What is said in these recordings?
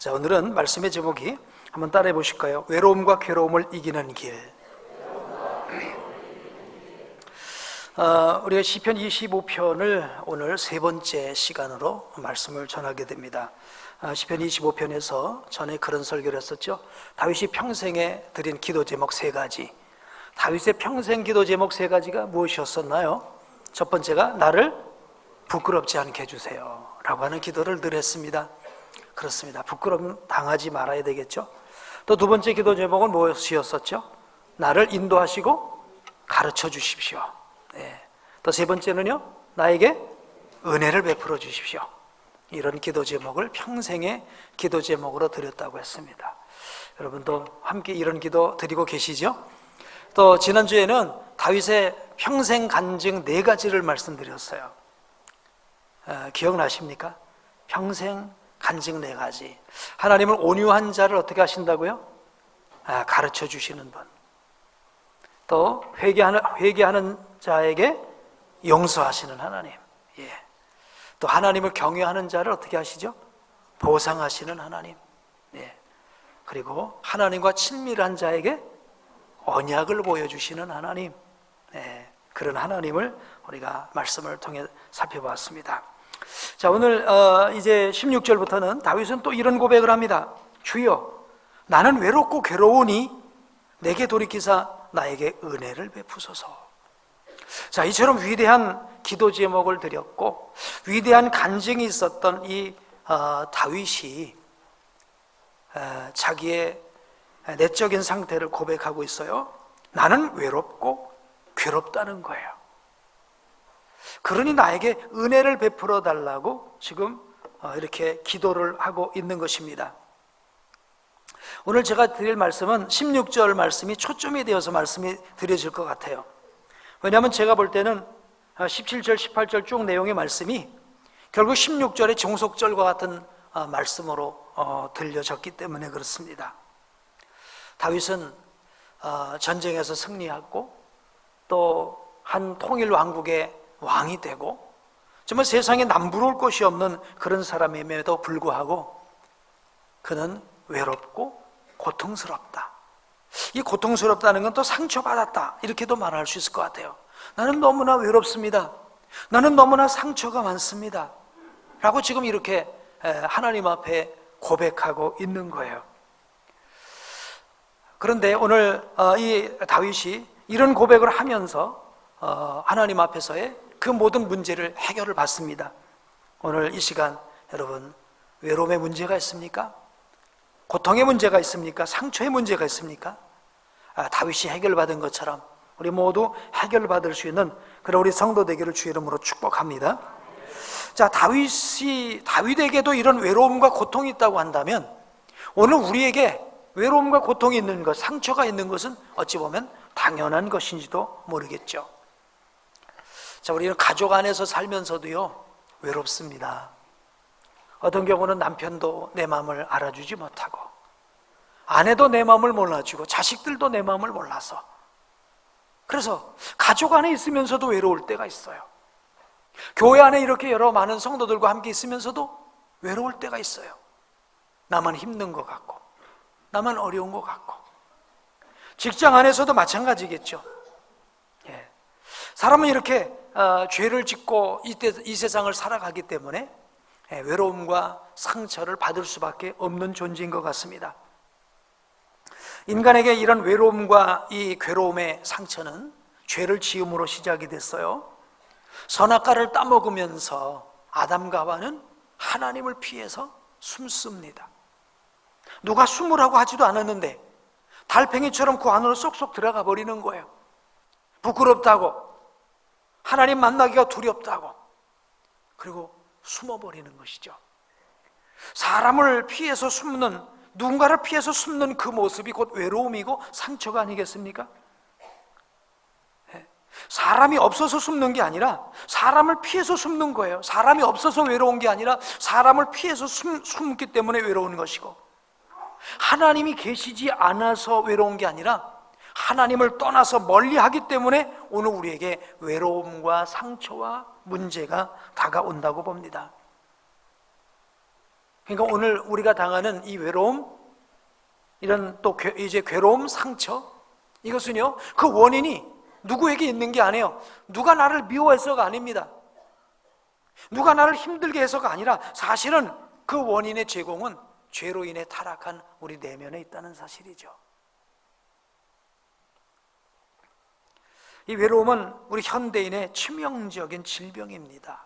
자, 오늘은 말씀의 제목이 한번 따라해 보실까요? 외로움과 괴로움을 이기는 길. 우리가 시편 25편을 오늘 세 번째 시간으로 말씀을 전하게 됩니다. 시편 25편에서 전에 그런 설교를 했었죠. 다윗이 평생에 드린 기도 제목 세 가지. 다윗의 평생 기도 제목 세 가지가 무엇이었었나요? 첫 번째가 나를 부끄럽지 않게 해주세요 라고 하는 기도를 늘 했습니다. 그렇습니다. 부끄러움 당하지 말아야 되겠죠. 또 두 번째 기도 제목은 무엇이었었죠? 나를 인도하시고 가르쳐 주십시오. 네. 또 세 번째는요, 나에게 은혜를 베풀어 주십시오. 이런 기도 제목을 평생의 기도 제목으로 드렸다고 했습니다. 여러분도 함께 이런 기도 드리고 계시죠? 또 지난주에는 다윗의 평생 간증 네 가지를 말씀드렸어요. 기억나십니까? 평생 간증 네 가지. 하나님은 온유한 자를 어떻게 하신다고요? 가르쳐 주시는 분. 또 회개하는 자에게 용서하시는 하나님. 예. 또 하나님을 경외하는 자를 어떻게 하시죠? 보상하시는 하나님. 예. 그리고 하나님과 친밀한 자에게 언약을 보여주시는 하나님. 예. 그런 하나님을 우리가 말씀을 통해 살펴봤습니다. 자, 오늘 이제 16절부터는 다윗은 또 이런 고백을 합니다. 주여, 나는 외롭고 괴로우니 내게 돌이키사 나에게 은혜를 베푸소서. 자, 이처럼 위대한 기도 제목을 드렸고 위대한 간증이 있었던 이 다윗이 자기의 내적인 상태를 고백하고 있어요. 나는 외롭고 괴롭다는 거예요. 그러니 나에게 은혜를 베풀어 달라고 지금 이렇게 기도를 하고 있는 것입니다. 오늘 제가 드릴 말씀은 16절 말씀이 초점이 되어서 말씀이 드려질 것 같아요. 왜냐하면 제가 볼 때는 17절, 18절 쭉 내용의 말씀이 결국 16절의 종속절과 같은 말씀으로 들려졌기 때문에 그렇습니다. 다윗은 전쟁에서 승리하고 또 한 통일 왕국의 왕이 되고 정말 세상에 남부러울 것이 없는 그런 사람임에도 불구하고 그는 외롭고 고통스럽다. 이 고통스럽다는 건 또 상처받았다 이렇게도 말할 수 있을 것 같아요. 나는 너무나 외롭습니다. 나는 너무나 상처가 많습니다 라고 지금 이렇게 하나님 앞에 고백하고 있는 거예요. 그런데 오늘 이 다윗이 이런 고백을 하면서 하나님 앞에서의 그 모든 문제를 해결을 받습니다. 오늘 이 시간 여러분, 외로움의 문제가 있습니까? 고통의 문제가 있습니까? 상처의 문제가 있습니까? 다윗이 해결받은 것처럼 우리 모두 해결받을 수 있는 그런 우리 성도 되기를 주의 이름으로 축복합니다. 자, 다윗에게도 이런 외로움과 고통이 있다고 한다면 오늘 우리에게 외로움과 고통이 있는 것, 상처가 있는 것은 어찌 보면 당연한 것인지도 모르겠죠. 자, 우리는 가족 안에서 살면서도요 외롭습니다. 어떤 경우는 남편도 내 마음을 알아주지 못하고 아내도 내 마음을 몰라주고 자식들도 내 마음을 몰라서 그래서 가족 안에 있으면서도 외로울 때가 있어요. 교회 안에 이렇게 여러 많은 성도들과 함께 있으면서도 외로울 때가 있어요. 나만 힘든 것 같고 나만 어려운 것 같고 직장 안에서도 마찬가지겠죠. 예. 사람은 이렇게 죄를 짓고 이 세상을 살아가기 때문에 외로움과 상처를 받을 수밖에 없는 존재인 것 같습니다. 인간에게 이런 외로움과 이 괴로움의 상처는 죄를 지음으로 시작이 됐어요. 선악과를 따먹으면서 아담과 하와는 하나님을 피해서 숨습니다. 누가 숨으라고 하지도 않았는데 달팽이처럼 그 안으로 쏙쏙 들어가 버리는 거예요. 부끄럽다고, 하나님 만나기가 두렵다고, 그리고 숨어버리는 것이죠. 사람을 피해서 숨는, 누군가를 피해서 숨는 그 모습이 곧 외로움이고 상처가 아니겠습니까? 사람이 없어서 숨는 게 아니라 사람을 피해서 숨는 거예요. 사람이 없어서 외로운 게 아니라 사람을 피해서 숨기 때문에 외로운 것이고, 하나님이 계시지 않아서 외로운 게 아니라 하나님을 떠나서 멀리하기 때문에 오늘 우리에게 외로움과 상처와 문제가 다가온다고 봅니다. 그러니까 오늘 우리가 당하는 이 외로움, 이런 또 이제 괴로움, 상처, 이것은요, 그 원인이 누구에게 있는 게 아니에요. 누가 나를 미워해서가 아닙니다. 누가 나를 힘들게 해서가 아니라 사실은 그 원인의 제공은 죄로 인해 타락한 우리 내면에 있다는 사실이죠. 이 외로움은 우리 현대인의 치명적인 질병입니다.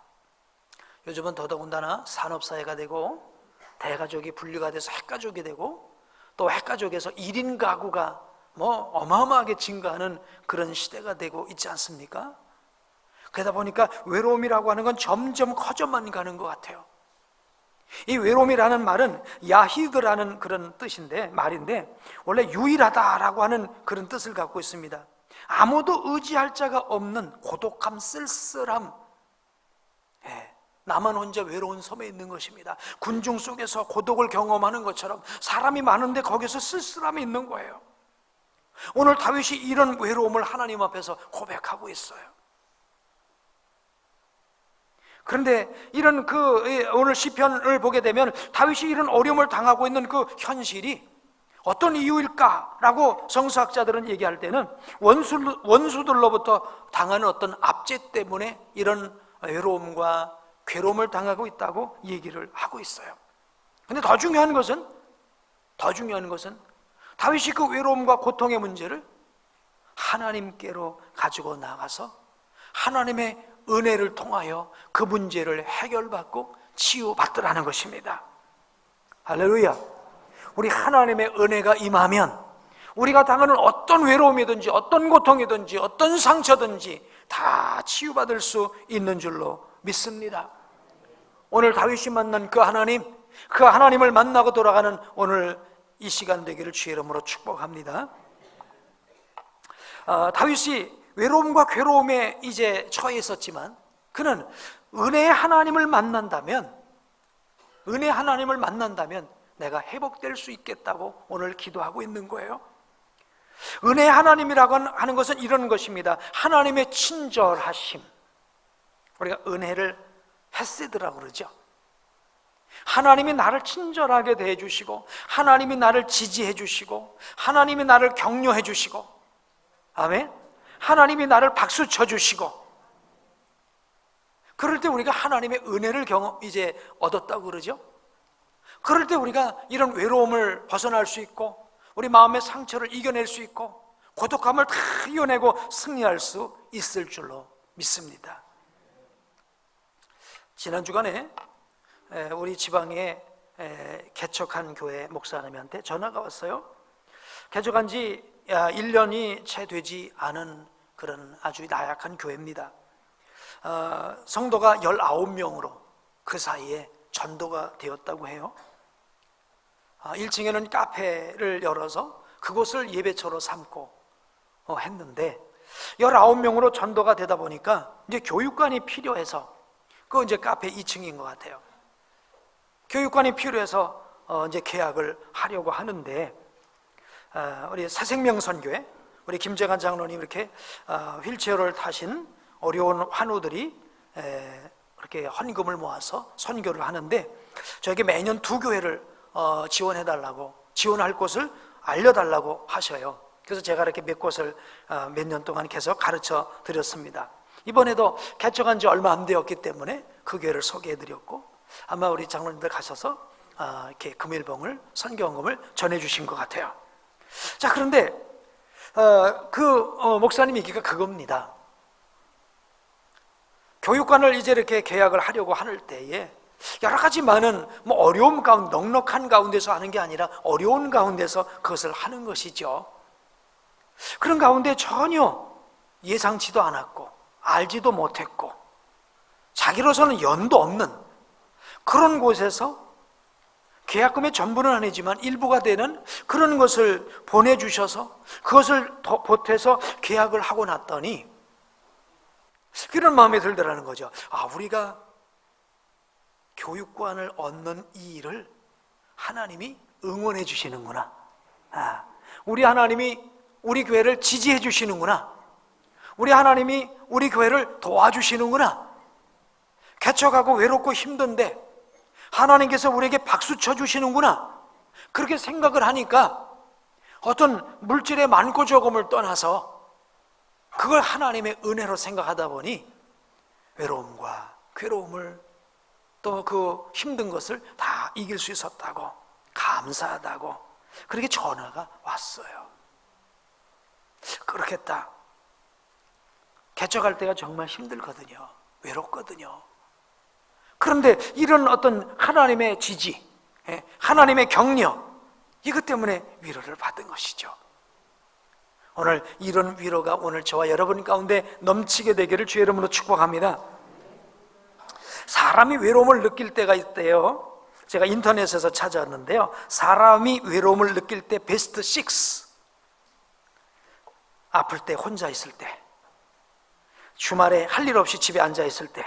요즘은 더더군다나 산업사회가 되고 대가족이 분리가 돼서 핵가족이 되고 또 핵가족에서 1인 가구가 어마어마하게 증가하는 그런 시대가 되고 있지 않습니까? 그러다 보니까 외로움이라고 하는 건 점점 커져만 가는 것 같아요. 이 외로움이라는 말은 야히드라는 그런 말인데 원래 유일하다라고 하는 그런 뜻을 갖고 있습니다. 아무도 의지할 자가 없는 고독함, 쓸쓸함, 나만 혼자 외로운 섬에 있는 것입니다. 군중 속에서 고독을 경험하는 것처럼 사람이 많은데 거기서 쓸쓸함이 있는 거예요. 오늘 다윗이 이런 외로움을 하나님 앞에서 고백하고 있어요. 그런데 이런 오늘 시편을 보게 되면 다윗이 이런 어려움을 당하고 있는 그 현실이 어떤 이유일까라고 성서학자들은 얘기할 때는 원수들로부터 당하는 어떤 압제 때문에 이런 외로움과 괴로움을 당하고 있다고 얘기를 하고 있어요. 근데 더 중요한 것은 다윗이 그 외로움과 고통의 문제를 하나님께로 가지고 나가서 하나님의 은혜를 통하여 그 문제를 해결받고 치유받더라는 것입니다. 할렐루야. 우리 하나님의 은혜가 임하면 우리가 당하는 어떤 외로움이든지 어떤 고통이든지 어떤 상처든지 다 치유받을 수 있는 줄로 믿습니다. 오늘 다윗이 만난 그 하나님을 만나고 돌아가는 오늘 이 시간 되기를 주의 이름으로 축복합니다. 다윗이 외로움과 괴로움에 이제 처해 있었지만 그는 은혜의 하나님을 만난다면 내가 회복될 수 있겠다고 오늘 기도하고 있는 거예요. 은혜의 하나님이라고 하는 것은 이런 것입니다. 하나님의 친절하심, 우리가 은혜를 헤세드라고 그러죠. 하나님이 나를 친절하게 대해주시고 하나님이 나를 지지해 주시고 하나님이 나를 격려해 주시고, 아멘. 하나님이 나를 박수 쳐주시고, 그럴 때 우리가 하나님의 은혜를 이제 얻었다고 그러죠. 그럴 때 우리가 이런 외로움을 벗어날 수 있고 우리 마음의 상처를 이겨낼 수 있고 고독함을 다 이겨내고 승리할 수 있을 줄로 믿습니다. 지난 주간에 우리 지방에 개척한 교회 목사님한테 전화가 왔어요. 개척한 지 1년이 채 되지 않은 그런 아주 나약한 교회입니다. 성도가 19명으로 그 사이에 전도가 되었다고 해요. 1층에는 카페를 열어서 그곳을 예배처로 삼고 했는데 19명으로 전도가 되다 보니까 이제 교육관이 필요해서, 그 이제 카페 2층인 것 같아요. 교육관이 필요해서 이제 계약을 하려고 하는데 우리 새생명선교회 우리 김재관 장로님 이렇게 휠체어를 타신 어려운 환우들이 이렇게 헌금을 모아서 선교를 하는데 저에게 매년 2교회를 지원할 곳을 알려달라고 하셔요. 그래서 제가 이렇게 몇 곳을 몇 년 동안 계속 가르쳐 드렸습니다. 이번에도 개척한 지 얼마 안 되었기 때문에 그 교회를 소개해 드렸고, 아마 우리 장로님들 가셔서 이렇게 금일봉을 선교헌금을 전해 주신 것 같아요. 자, 그런데 목사님 얘기가 그겁니다. 교육관을 이제 이렇게 계약을 하려고 할 때에 여러 가지 많은 어려움 가운데, 넉넉한 가운데서 하는 게 아니라 어려운 가운데서 그것을 하는 것이죠. 그런 가운데 전혀 예상치도 않았고 알지도 못했고 자기로서는 연도 없는 그런 곳에서 계약금의 전부는 아니지만 일부가 되는 그런 것을 보내주셔서 그것을 보태서 계약을 하고 났더니 그런 마음이 들더라는 거죠. 우리가 교육관을 얻는 이 일을 하나님이 응원해 주시는구나. 우리 하나님이 우리 교회를 지지해 주시는구나. 우리 하나님이 우리 교회를 도와주시는구나. 개척하고 외롭고 힘든데 하나님께서 우리에게 박수 쳐주시는구나, 그렇게 생각을 하니까 어떤 물질의 많고 적음을 떠나서 그걸 하나님의 은혜로 생각하다 보니 외로움과 괴로움을, 또 그 힘든 것을 다 이길 수 있었다고, 감사하다고 그렇게 전화가 왔어요. 그렇겠다. 개척할 때가 정말 힘들거든요. 외롭거든요. 그런데 이런 어떤 하나님의 지지, 하나님의 격려, 이것 때문에 위로를 받은 것이죠. 오늘 이런 위로가 오늘 저와 여러분 가운데 넘치게 되기를 주의 이름으로 축복합니다. 사람이 외로움을 느낄 때가 있대요. 제가 인터넷에서 찾아왔는데요, 사람이 외로움을 느낄 때 베스트 6. 아플 때, 혼자 있을 때, 주말에 할 일 없이 집에 앉아 있을 때,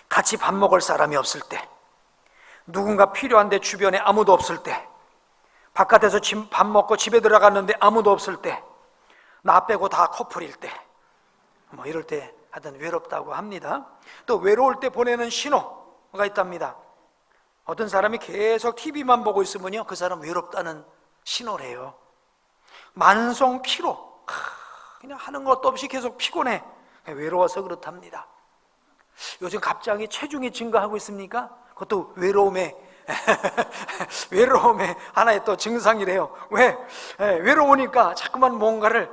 같이 밥 먹을 사람이 없을 때, 누군가 필요한데 주변에 아무도 없을 때, 바깥에서 밥 먹고 집에 들어갔는데 아무도 없을 때, 나 빼고 다 커플일 때, 뭐 이럴 때 하여튼 외롭다고 합니다. 또 외로울 때 보내는 신호가 있답니다. 어떤 사람이 계속 TV만 보고 있으면요, 그 사람 외롭다는 신호래요. 만성 피로, 그냥 하는 것도 없이 계속 피곤해, 외로워서 그렇답니다. 요즘 갑자기 체중이 증가하고 있습니까? 그것도 외로움의 하나의 또 증상이래요. 왜? 외로우니까 자꾸만 뭔가를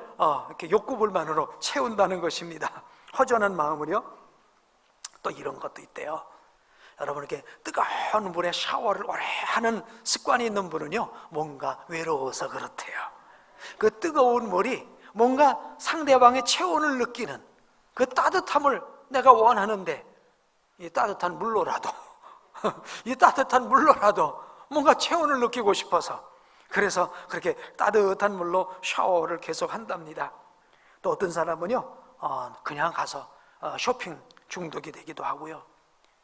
이렇게 욕구불만으로 채운다는 것입니다. 허전한 마음을요. 또 이런 것도 있대요. 여러분, 이렇게 뜨거운 물에 샤워를 오래 하는 습관이 있는 분은요, 뭔가 외로워서 그렇대요. 그 뜨거운 물이 뭔가 상대방의 체온을 느끼는 그 따뜻함을 내가 원하는데, 이 따뜻한 물로라도 뭔가 체온을 느끼고 싶어서, 그래서 그렇게 따뜻한 물로 샤워를 계속 한답니다. 또 어떤 사람은요, 그냥 가서 쇼핑 중독이 되기도 하고요.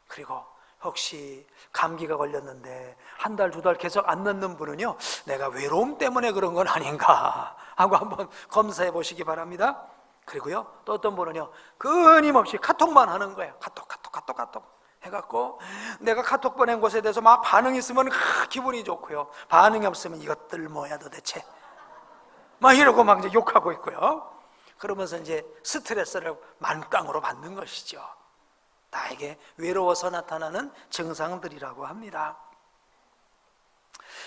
그리고 혹시 감기가 걸렸는데 한 달, 두 달 계속 안 낫는 분은요, 내가 외로움 때문에 그런 건 아닌가 하고 한번 검사해 보시기 바랍니다. 그리고요, 또 어떤 분은요, 끊임없이 카톡만 하는 거예요. 카톡 해갖고 내가 카톡 보낸 것에 대해서 막 반응이 있으면 기분이 좋고요, 반응이 없으면 이것들 뭐야 도대체, 막 이러고 막 이제 욕하고 있고요. 그러면서 이제 스트레스를 만땅으로 받는 것이죠. 나에게 외로워서 나타나는 증상들이라고 합니다.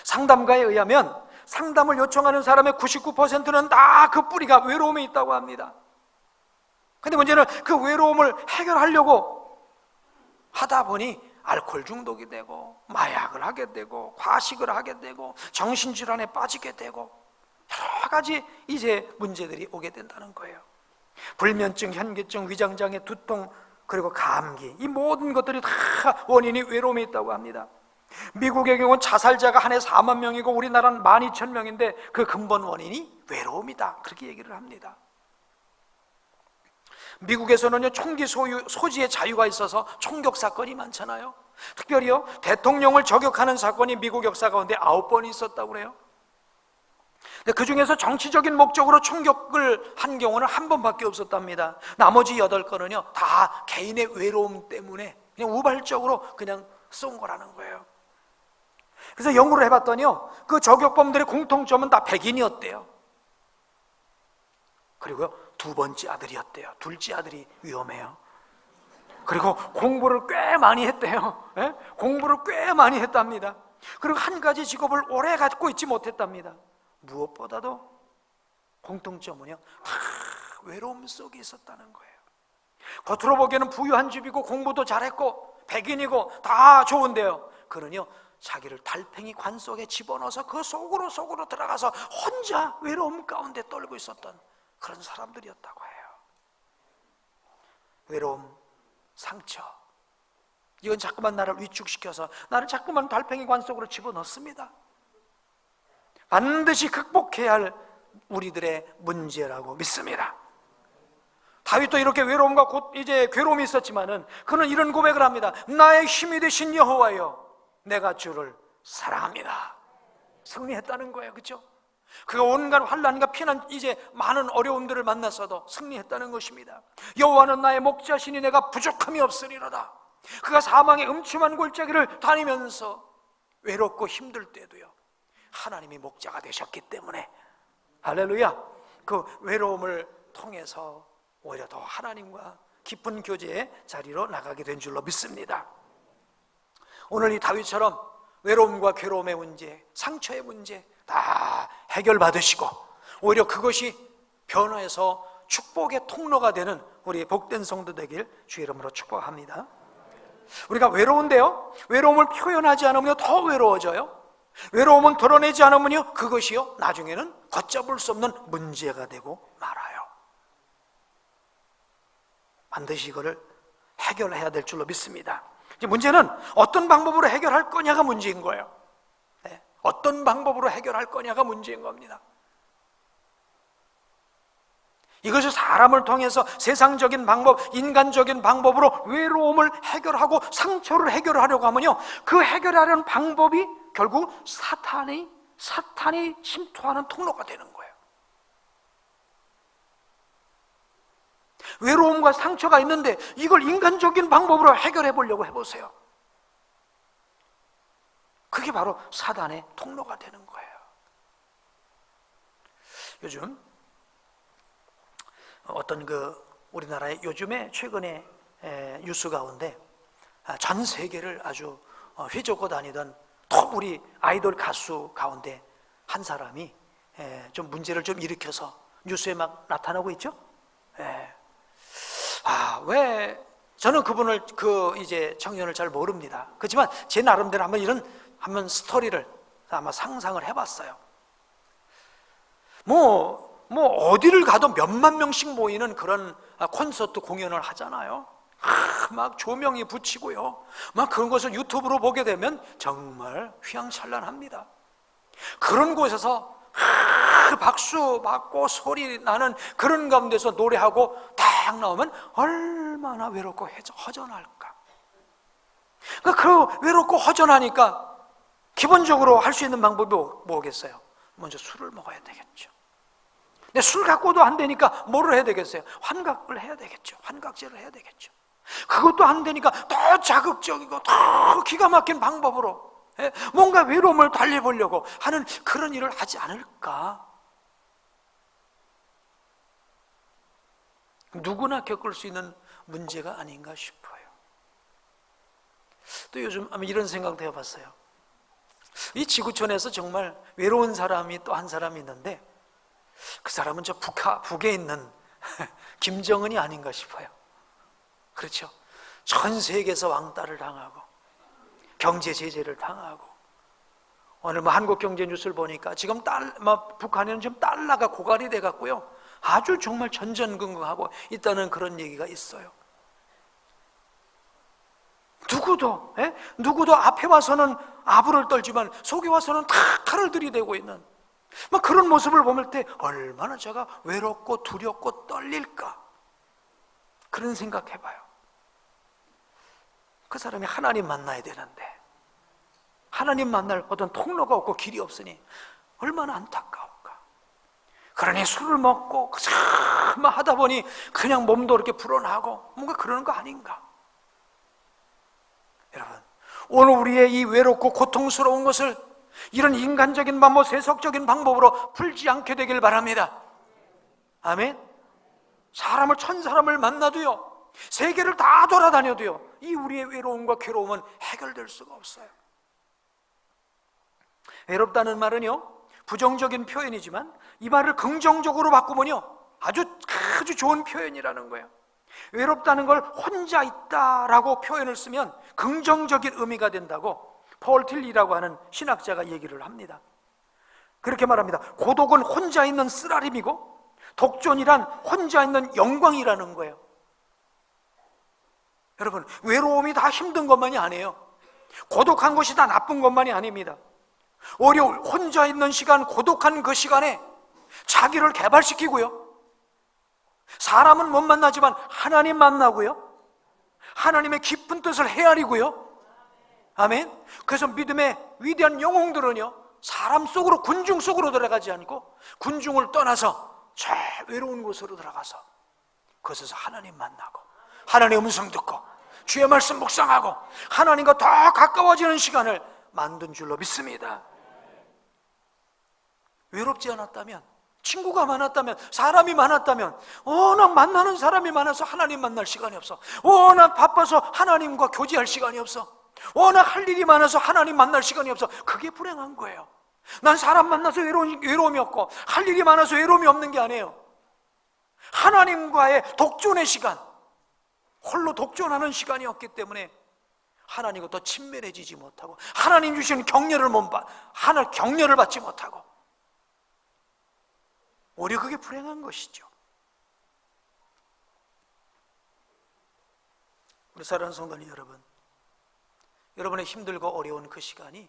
상담가에 의하면 상담을 요청하는 사람의 99%는 다 그 뿌리가 외로움에 있다고 합니다. 근데 문제는 그 외로움을 해결하려고 하다 보니 알코올 중독이 되고, 마약을 하게 되고, 과식을 하게 되고, 정신질환에 빠지게 되고, 여러 가지 이제 문제들이 오게 된다는 거예요. 불면증, 현기증, 위장장애, 두통, 그리고 감기, 이 모든 것들이 다 원인이 외로움에 있다고 합니다. 미국의 경우는 자살자가 한 해 4만 명이고 우리나라는 12,000명인데 그 근본 원인이 외로움이다, 그렇게 얘기를 합니다. 미국에서는요, 총기 소지의 자유가 있어서 총격 사건이 많잖아요. 특별히요, 대통령을 저격하는 사건이 미국 역사 가운데 9번이 있었다고 그래요. 근데 그 중에서 정치적인 목적으로 총격을 한 경우는 한 번밖에 없었답니다. 나머지 8건은요 다 개인의 외로움 때문에 그냥 우발적으로 그냥 쏜 거라는 거예요. 그래서 연구를 해봤더니요, 그 저격범들의 공통점은 다 백인이었대요. 그리고요, 두 번째 아들이었대요. 둘째 아들이 위험해요. 그리고 공부를 꽤 많이 했대요. 공부를 꽤 많이 했답니다. 그리고 한 가지 직업을 오래 갖고 있지 못했답니다. 무엇보다도 공통점은요, 다 외로움 속에 있었다는 거예요. 겉으로 보기에는 부유한 집이고 공부도 잘했고 백인이고 다 좋은데요, 그는요 자기를 달팽이 관 속에 집어넣어서 그 속으로 들어가서 혼자 외로움 가운데 떨고 있었던 그런 사람들이었다고 해요. 외로움, 상처, 이건 자꾸만 나를 위축시켜서 나를 자꾸만 달팽이 관 속으로 집어넣습니다. 반드시 극복해야 할 우리들의 문제라고 믿습니다. 다윗도 이렇게 외로움과 곧 이제 괴로움이 있었지만은 그는 이런 고백을 합니다. 나의 힘이 되신 여호와여, 내가 주를 사랑합니다. 승리했다는 거예요, 그렇죠? 그가 온갖 환난과 피난, 이제 많은 어려움들을 만났어도 승리했다는 것입니다. 여호와는 나의 목자시니 내가 부족함이 없으리로다. 그가 사망의 음침한 골짜기를 다니면서 외롭고 힘들 때도요, 하나님이 목자가 되셨기 때문에, 할렐루야, 그 외로움을 통해서 오히려 더 하나님과 깊은 교제의 자리로 나가게 된 줄로 믿습니다. 오늘 이 다윗처럼 외로움과 괴로움의 문제, 상처의 문제 다 해결받으시고 오히려 그것이 변화해서 축복의 통로가 되는 우리 복된 성도 되길 주의 이름으로 축복합니다. 우리가 외로운데요, 외로움을 표현하지 않으면 더 외로워져요. 외로움은 드러내지 않으면요, 그것이요 나중에는 걷잡을 수 없는 문제가 되고 말아요. 반드시 이거를 해결해야 될 줄로 믿습니다. 이제 문제는 어떤 방법으로 해결할 거냐가 문제인 거예요. 네, 어떤 방법으로 해결할 거냐가 문제인 겁니다. 이것이 사람을 통해서 세상적인 방법, 인간적인 방법으로 외로움을 해결하고 상처를 해결하려고 하면요, 그 해결하려는 방법이 결국 사탄이 침투하는 통로가 되는 거예요. 외로움과 상처가 있는데 이걸 인간적인 방법으로 해결해 보려고 해보세요. 그게 바로 사단의 통로가 되는 거예요. 요즘 어떤 우리나라의 요즘에 최근에 뉴스 가운데 전 세계를 아주 휘젓고 다니던 톱 우리 아이돌 가수 가운데 한 사람이 좀 문제를 좀 일으켜서 뉴스에 막 나타나고 있죠. 왜 저는 그분을 이제 청년을 잘 모릅니다. 그렇지만 제 나름대로 한번 스토리를 아마 상상을 해봤어요. 뭐 어디를 가도 몇만 명씩 모이는 그런 콘서트 공연을 하잖아요. 막 조명이 붙이고요, 막 그런 것을 유튜브로 보게 되면 정말 휘황찬란합니다. 그런 곳에서 박수 받고 소리 나는 그런 가운데서 노래하고 딱 나오면 얼마나 외롭고 허전할까. 그러니까 그 외롭고 허전하니까 기본적으로 할 수 있는 방법이 뭐겠어요? 먼저 술을 먹어야 되겠죠. 근데 술 갖고도 안 되니까 뭐를 해야 되겠어요? 환각을 해야 되겠죠. 환각제를 해야 되겠죠. 그것도 안 되니까 더 자극적이고 더 기가 막힌 방법으로 뭔가 외로움을 달래보려고 하는 그런 일을 하지 않을까? 누구나 겪을 수 있는 문제가 아닌가 싶어요. 또 요즘 이런 생각도 해봤어요. 이 지구촌에서 정말 외로운 사람이 또 한 사람이 있는데 그 사람은 저 북에 있는 김정은이 아닌가 싶어요. 그렇죠? 전 세계에서 왕따를 당하고 경제 제재를 당하고, 오늘 한국경제 뉴스를 보니까 지금 북한에는 지금 달러가 고갈이 돼 갖고요, 아주 정말 전전긍긍하고 있다는 그런 얘기가 있어요. 누구도 앞에 와서는 아부를 떨지만 속에 와서는 다 칼을 들이대고 있는 그런 모습을 보면 때 얼마나 제가 외롭고 두렵고 떨릴까, 그런 생각해봐요. 그 사람이 하나님 만나야 되는데 하나님 만날 어떤 통로가 없고 길이 없으니 얼마나 안타까울까. 그러니 술을 먹고 하다 보니 그냥 몸도 이렇게 불어나고 뭔가 그러는 거 아닌가. 여러분, 오늘 우리의 이 외롭고 고통스러운 것을 이런 인간적인 방법, 세속적인 방법으로 풀지 않게 되길 바랍니다. 아멘. 천 사람을 만나도요, 세계를 다 돌아다녀도요, 이 우리의 외로움과 괴로움은 해결될 수가 없어요. 외롭다는 말은요, 부정적인 표현이지만 이 말을 긍정적으로 바꾸면요, 아주 좋은 표현이라는 거예요. 외롭다는 걸 혼자 있다라고 표현을 쓰면 긍정적인 의미가 된다고 폴 틸리라고 하는 신학자가 얘기를 합니다. 그렇게 말합니다. 고독은 혼자 있는 쓰라림이고 독존이란 혼자 있는 영광이라는 거예요. 여러분, 외로움이 다 힘든 것만이 아니에요. 고독한 것이 다 나쁜 것만이 아닙니다. 오히려 혼자 있는 시간, 고독한 그 시간에 자기를 개발시키고요, 사람은 못 만나지만 하나님 만나고요, 하나님의 깊은 뜻을 헤아리고요. 아멘. 그래서 믿음의 위대한 영웅들은요, 사람 속으로, 군중 속으로 들어가지 않고 군중을 떠나서 저 외로운 곳으로 들어가서 그곳에서 하나님 만나고 하나님의 음성 듣고 주의 말씀 묵상하고 하나님과 더 가까워지는 시간을 만든 줄로 믿습니다. 외롭지 않았다면, 친구가 많았다면, 사람이 많았다면, 워낙 만나는 사람이 많아서 하나님 만날 시간이 없어, 워낙 바빠서 하나님과 교제할 시간이 없어, 워낙 할 일이 많아서 하나님 만날 시간이 없어, 그게 불행한 거예요. 난 사람 만나서 외로움이 없고 할 일이 많아서 외로움이 없는 게 아니에요. 하나님과의 독존의 시간, 홀로 독존하는 시간이 없기 때문에 하나님과 더 친밀해지지 못하고 하나님 주시는 격려를 받지 못하고, 오히려 그게 불행한 것이죠. 우리 사랑하는 성도님 여러분, 여러분의 힘들고 어려운 그 시간이,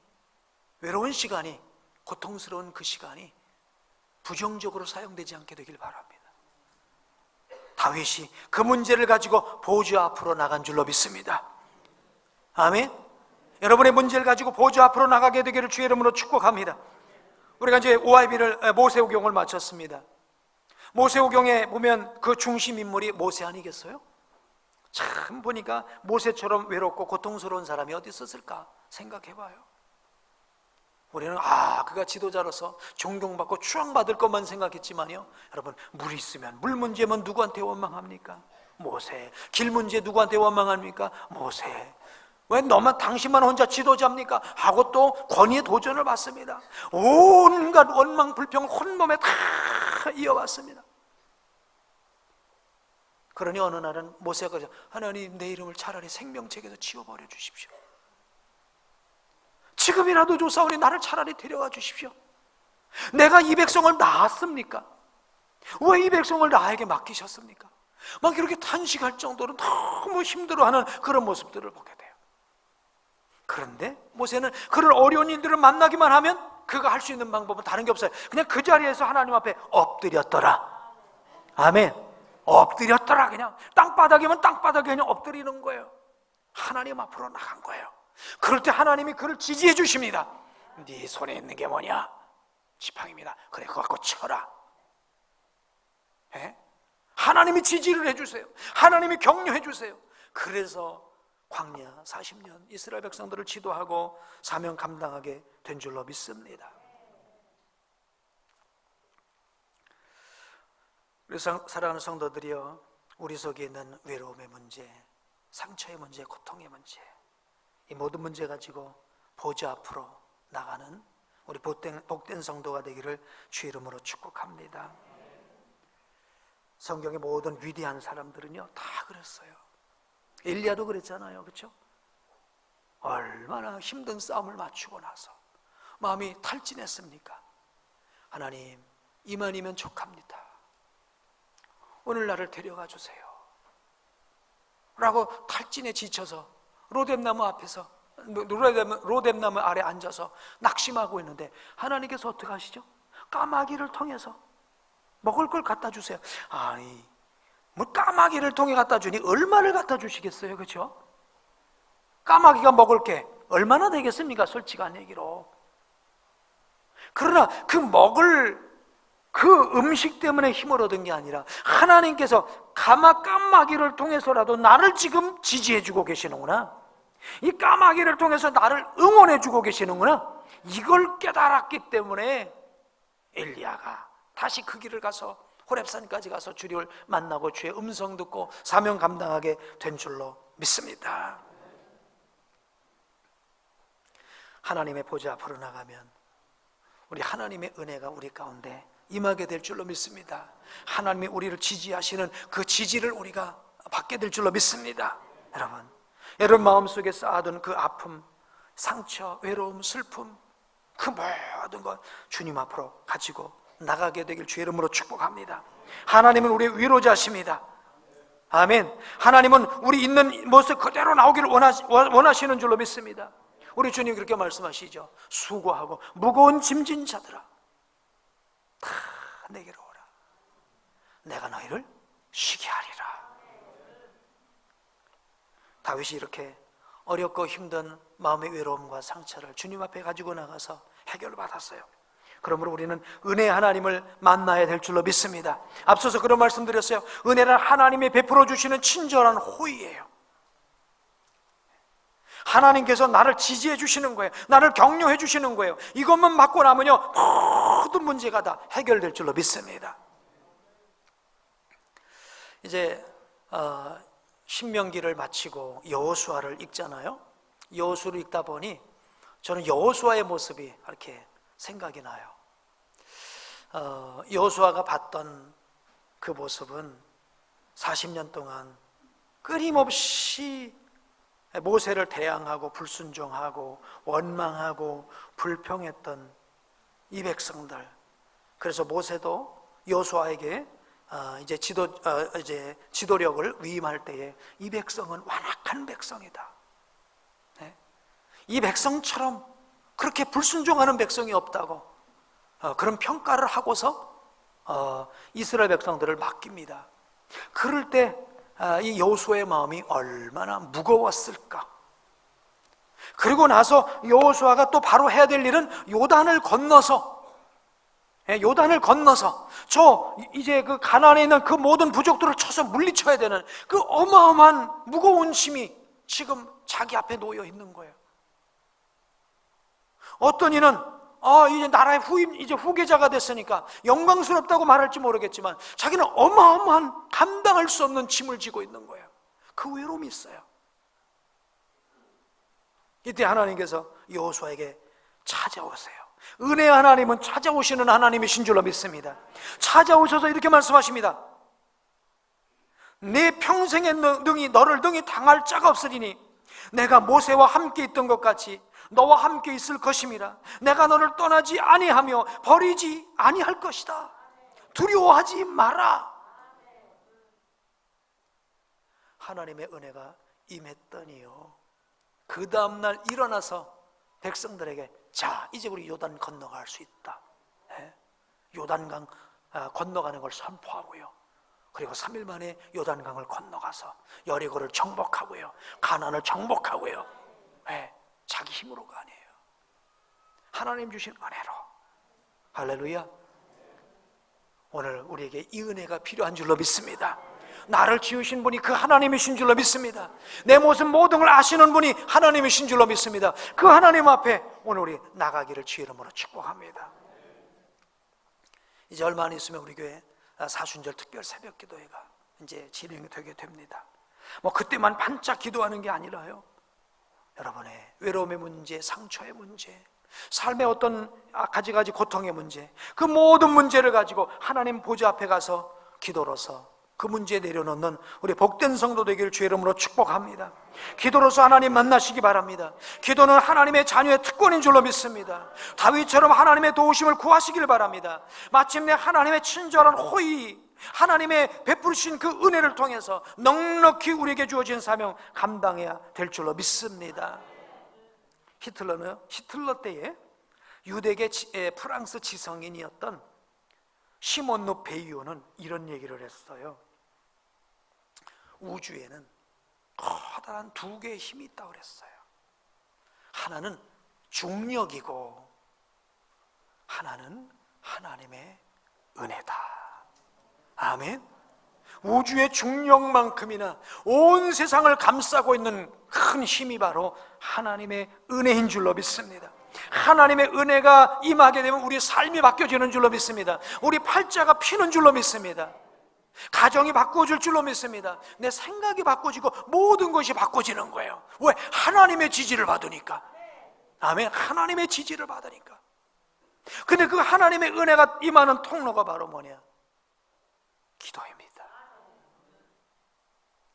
외로운 시간이, 고통스러운 그 시간이 부정적으로 사용되지 않게 되길 바랍니다. 다윗이 그 문제를 가지고 보좌 앞으로 나간 줄로 믿습니다. 아멘. 여러분의 문제를 가지고 보좌 앞으로 나가게 되기를 주의 이름으로 축복합니다. 우리가 이제 OIB를 모세오경을 마쳤습니다. 모세오경에 보면 그 중심 인물이 모세 아니겠어요? 참 보니까 모세처럼 외롭고 고통스러운 사람이 어디 있었을까 생각해봐요. 우리는 그가 지도자로서 존경받고 추앙받을 것만 생각했지만요, 여러분, 물이 있으면, 물 문제면 누구한테 원망합니까? 모세. 길 문제 누구한테 원망합니까? 모세. 왜 너만, 당신만 혼자 지도자입니까? 하고 또 권위의 도전을 받습니다. 온갖 원망 불평 혼몸에 다 이어왔습니다. 그러니 어느 날은 모세가 하나님, 내 이름을 차라리 생명책에서 지워버려 주십시오. 지금이라도 조사오니 나를 차라리 데려가 주십시오. 내가 이 백성을 낳았습니까? 왜 이 백성을 나에게 맡기셨습니까? 막 이렇게 탄식할 정도로 너무 힘들어하는 그런 모습들을 보게 돼요. 그런데 모세는 그런 어려운 일들을 만나기만 하면 그가 할 수 있는 방법은 다른 게 없어요. 그냥 그 자리에서 하나님 앞에 엎드렸더라. 아멘. 엎드렸더라. 그냥 땅바닥이면 땅바닥에 그냥 엎드리는 거예요. 하나님 앞으로 나간 거예요. 그럴 때 하나님이 그를 지지해 주십니다. 네 손에 있는 게 뭐냐? 지팡이입니다. 그래, 그거 갖고 쳐라. 하나님이 지지를 해주세요. 하나님이 격려해 주세요. 그래서 광야 40년 이스라엘 백성들을 지도하고 사명 감당하게 된 줄로 믿습니다. 그래서 사랑하는 성도들이여, 우리 속에 있는 외로움의 문제, 상처의 문제, 고통의 문제, 이 모든 문제 가지고 보좌 앞으로 나가는 우리 복된 성도가 되기를 주의 이름으로 축복합니다. 성경의 모든 위대한 사람들은요 다 그랬어요. 엘리야도 그랬잖아요, 그렇죠? 얼마나 힘든 싸움을 마치고 나서 마음이 탈진했습니까? 하나님, 이만이면 족합니다. 오늘 나를 데려가 주세요 라고 탈진에 지쳐서 로뎀나무 앞에서, 로뎀나무 아래 앉아서 낙심하고 있는데 하나님께서 어떻게 하시죠? 까마귀를 통해서 먹을 걸 갖다 주세요. 아니, 뭐 까마귀를 통해 갖다 주니 얼마를 갖다 주시겠어요, 그렇죠? 까마귀가 먹을 게 얼마나 되겠습니까? 솔직한 얘기로. 그러나 그 먹을 그 음식 때문에 힘을 얻은 게 아니라 하나님께서 까마귀를 통해서라도 나를 지금 지지해 주고 계시는구나, 이 까마귀를 통해서 나를 응원해 주고 계시는구나, 이걸 깨달았기 때문에 엘리야가 다시 그 길을 가서 호렙산까지 가서 주를 만나고 주의 음성 듣고 사명 감당하게 된 줄로 믿습니다. 하나님의 보좌 앞으로 나가면 우리 하나님의 은혜가 우리 가운데 임하게 될 줄로 믿습니다. 하나님이 우리를 지지하시는 그 지지를 우리가 받게 될 줄로 믿습니다. 여러분 마음속에 쌓아둔 그 아픔, 상처, 외로움, 슬픔, 그 모든 것 주님 앞으로 가지고 나가게 되길 주의 이름으로 축복합니다. 하나님은 우리의 위로자십니다. 아멘. 하나님은 우리 있는 모습 그대로 나오기를 원하시는 줄로 믿습니다. 우리 주님 그렇게 말씀하시죠. 수고하고 무거운 짐진 자들아, 다 내게로 오라. 내가 너희를 쉬게 하리라. 다윗이 이렇게 어렵고 힘든 마음의 외로움과 상처를 주님 앞에 가지고 나가서 해결받았어요. 그러므로 우리는 은혜 하나님을 만나야 될 줄로 믿습니다. 앞서서 그런 말씀드렸어요. 은혜는 하나님이 베풀어 주시는 친절한 호의예요. 하나님께서 나를 지지해 주시는 거예요. 나를 격려해 주시는 거예요. 이것만 받고 나면요, 모든 문제가 다 해결될 줄로 믿습니다. 이제 신명기를 마치고 여호수아를 읽잖아요. 여호수아를 읽다 보니 저는 여호수아의 모습이 이렇게 생각이 나요. 여호수아가 봤던 그 모습은 40년 동안 끊임없이 모세를 대항하고 불순종하고 원망하고 불평했던 이 백성들. 그래서 모세도 여호수아에게 이제 지도력을 위임할 때에 이 백성은 완악한 백성이다. 네? 이 백성처럼 그렇게 불순종하는 백성이 없다고 그런 평가를 하고서 이스라엘 백성들을 맡깁니다. 그럴 때 이 여호수아의 마음이 얼마나 무거웠을까. 그리고 나서 여호수아가 또 바로 해야 될 일은 요단을 건너서 저 이제 그 가나안에 있는 그 모든 부족들을 쳐서 물리쳐야 되는 그 어마어마한 무거운 짐이 지금 자기 앞에 놓여 있는 거예요. 어떤 이는 이제 나라의 이제 후계자가 됐으니까 영광스럽다고 말할지 모르겠지만 자기는 어마어마한 감당할 수 없는 짐을 지고 있는 거예요. 그 외로움이 있어요. 이때 하나님께서 여호수아에게 찾아오세요. 은혜의 하나님은 찾아오시는 하나님이신 줄로 믿습니다. 찾아오셔서 이렇게 말씀하십니다. 내 평생의 너를 능히 당할 자가 없으리니 내가 모세와 함께 있던 것 같이 너와 함께 있을 것임이라. 내가 너를 떠나지 아니하며 버리지 아니할 것이다. 두려워하지 마라. 하나님의 은혜가 임했더니요, 그 다음날 일어나서 백성들에게 자, 이제 우리 요단 건너갈 수 있다. 요단강 건너가는 걸 선포하고요, 그리고 3일 만에 요단강을 건너가서 여리고를 정복하고요, 가나안을 정복하고요. 자기 힘으로가 아니에요. 하나님 주신 은혜로. 할렐루야. 오늘 우리에게 이 은혜가 필요한 줄로 믿습니다. 나를 지으신 분이 그 하나님이신 줄로 믿습니다. 내 모습 모든 걸 아시는 분이 하나님이신 줄로 믿습니다. 그 하나님 앞에 오늘 우리 나가기를 주의 이름으로 축복합니다. 이제 얼마 안 있으면 우리 교회 사순절 특별 새벽 기도회가 이제 진행이 되게 됩니다. 그때만 반짝 기도하는 게 아니라요, 여러분의 외로움의 문제, 상처의 문제, 삶의 어떤 가지가지 고통의 문제, 그 모든 문제를 가지고 하나님 보좌 앞에 가서 기도로서 그 문제 내려놓는 우리 복된 성도 되기를 주의 이름으로 축복합니다. 기도로서 하나님 만나시기 바랍니다. 기도는 하나님의 자녀의 특권인 줄로 믿습니다. 다윗처럼 하나님의 도우심을 구하시길 바랍니다. 마침내 하나님의 친절한 호의, 하나님의 베푸신 그 은혜를 통해서 넉넉히 우리에게 주어진 사명 감당해야 될 줄로 믿습니다. 히틀러 때에 유대계 프랑스 지성인이었던 시몬 르페이유는 이런 얘기를 했어요. 우주에는 커다란 두 개의 힘이 있다고 그랬어요. 하나는 중력이고 하나는 하나님의 은혜다. 아멘. 우주의 중력만큼이나 온 세상을 감싸고 있는 큰 힘이 바로 하나님의 은혜인 줄로 믿습니다. 하나님의 은혜가 임하게 되면 우리 삶이 바뀌어지는 줄로 믿습니다. 우리 팔자가 피는 줄로 믿습니다. 가정이 바꿔질 줄로 믿습니다. 내 생각이 바꿔지고 모든 것이 바꿔지는 거예요. 왜? 하나님의 지지를 받으니까. 아멘. 하나님의 지지를 받으니까. 근데 그 하나님의 은혜가 임하는 통로가 바로 뭐냐? 기도입니다.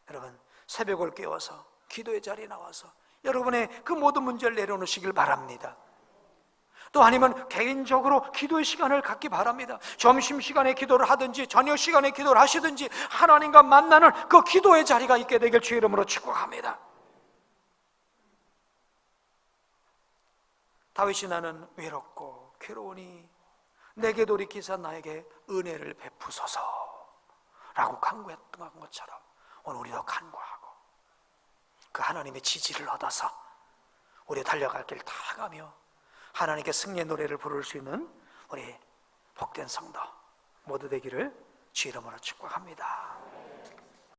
여러분, 새벽을 깨워서 기도의 자리에 나와서 여러분의 그 모든 문제를 내려놓으시길 바랍니다. 또 아니면 개인적으로 기도의 시간을 갖기 바랍니다. 점심시간에 기도를 하든지 저녁 시간에 기도를 하시든지 하나님과 만나는 그 기도의 자리가 있게 되길 주의 이름으로 축복합니다. 다윗이 나는 외롭고 괴로우니 내게 돌이키사 나에게 은혜를 베푸소서 라고 간구했던 것처럼 오늘 우리도 간구하고 그 하나님의 지지를 얻어서 우리 달려갈 길 다 가며 하나님께 승리의 노래를 부를 수 있는 우리 복된 성도 모두 되기를 주의 이름으로 축복합니다.